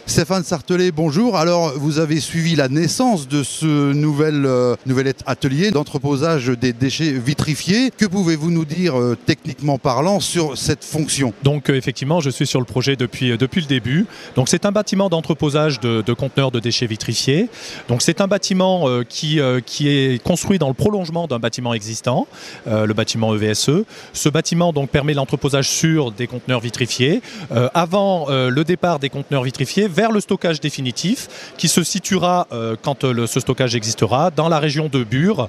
Stéphane Sartelet, bonjour. Alors, vous avez suivi la naissance de ce nouvel atelier d'entreposage des déchets vitrifiés. Que pouvez-vous nous dire, techniquement parlant, sur cette fonction? Donc effectivement, je suis sur le projet depuis le début. Donc c'est un bâtiment d'entreposage de conteneurs de déchets vitrifiés. Donc c'est un bâtiment qui est construit dans le prolongement d'un bâtiment existant, le bâtiment EVSE. Ce bâtiment donc permet l'entreposage sur des conteneurs vitrifiés avant le départ des conteneurs vitrifiés vers le stockage définitif qui se situera, quand ce stockage existera, dans la région de Bure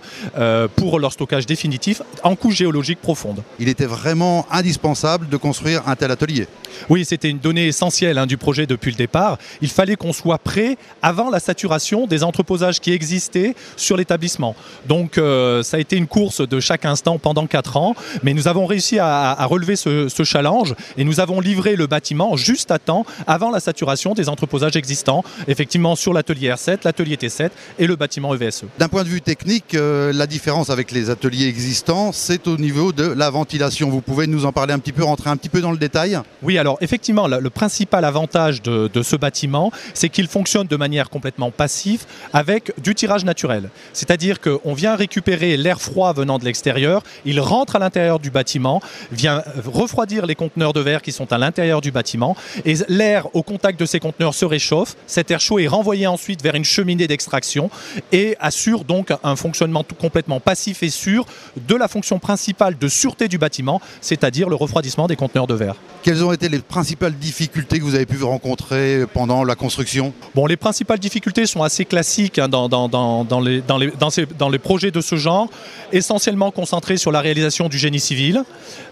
pour leur stockage définitif en couche géologique profonde. Il était vraiment indispensable de construire un tel atelier. Oui, c'était une donnée essentielle du projet depuis le départ. Il fallait qu'on soit prêt avant la saturation des entreposages qui existaient sur l'établissement. Donc ça a été une course de chaque instant pendant 4 ans, mais nous avons réussi à relever ce challenge et nous avons livré le bâtiment juste à temps avant la saturation des entreposages existants, effectivement sur l'atelier R7, l'atelier T7 et le bâtiment EVSE. D'un point de vue technique, la différence avec les ateliers existants, c'est au niveau de la ventilation. Vous pouvez nous en parler un petit peu, rentrer un petit peu dans le détail? Oui, alors effectivement, le principal avantage de ce bâtiment, c'est qu'il fonctionne de manière complètement passive avec du tirage naturel. C'est-à-dire qu'on vient récupérer l'air froid venant de l'extérieur, il rentre à l'intérieur du bâtiment, vient refroidir les conteneurs de verre qui sont à l'intérieur du bâtiment et l'air au contact de ces conteneurs se réchauffe. Cet air chaud est renvoyé ensuite vers une cheminée d'extraction et assure donc un fonctionnement complètement passif et sûr de la fonction principale de sûreté du bâtiment, c'est-à-dire le refroidissement des conteneurs de verre. Quelles ont été les principales difficultés que vous avez pu rencontrer pendant la construction? Bon, les principales difficultés sont assez classiques dans les projets de ce genre, essentiellement concentrés sur la réalisation du génie civil.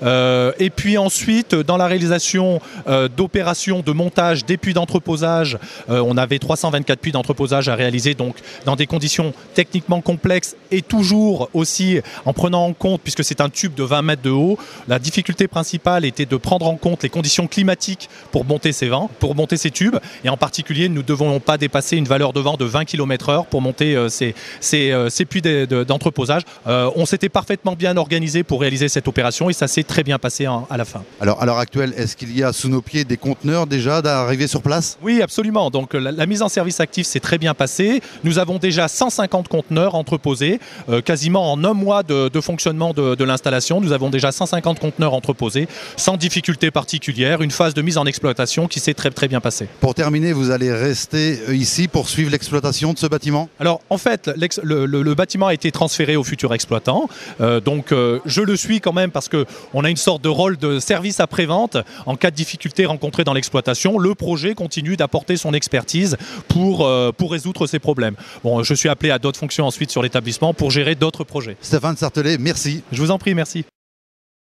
Et puis ensuite, dans la réalisation d'opérations de montage des puits d'entreposage, on avait 324 puits d'entreposage à réaliser, donc dans des conditions techniquement complexes et toujours aussi en prenant en compte, puisque c'est un tube de 20 mètres de haut, la difficulté principale était de prendre en compte les conditions climatiques pour monter ces tubes, et en particulier nous ne devons pas dépasser une valeur de vent de 20 km/h pour monter ces puits d'entreposage. On s'était parfaitement bien organisé pour réaliser cette opération et ça s'est très bien passé à la fin. Alors à l'heure actuelle, est-ce qu'il y a sous nos pieds des conteneurs déjà d'arriver sur place? Oui, absolument. Donc la mise en service active s'est très bien passée. Nous avons déjà 150 conteneurs entreposés, quasiment en un mois de fonctionnement de l'installation. Nous avons déjà 150 conteneurs entreposés, sans difficulté particulière, une phase de mise en exploitation qui s'est très très bien passée. Pour terminer, vous allez rester ici pour suivre l'exploitation de ce bâtiment? Alors en fait, le bâtiment a été transféré au futur exploitant, donc je le suis quand même parce qu'on a une sorte de rôle de service après-vente. En cas de difficulté rencontrée dans l'exploitation, le projet continue d'apporter son expertise pour résoudre ces problèmes. Bon, je suis appelé à d'autres fonctions ensuite sur l'établissement pour gérer d'autres projets. Stéphane Sartelet, merci. Je vous en prie, merci.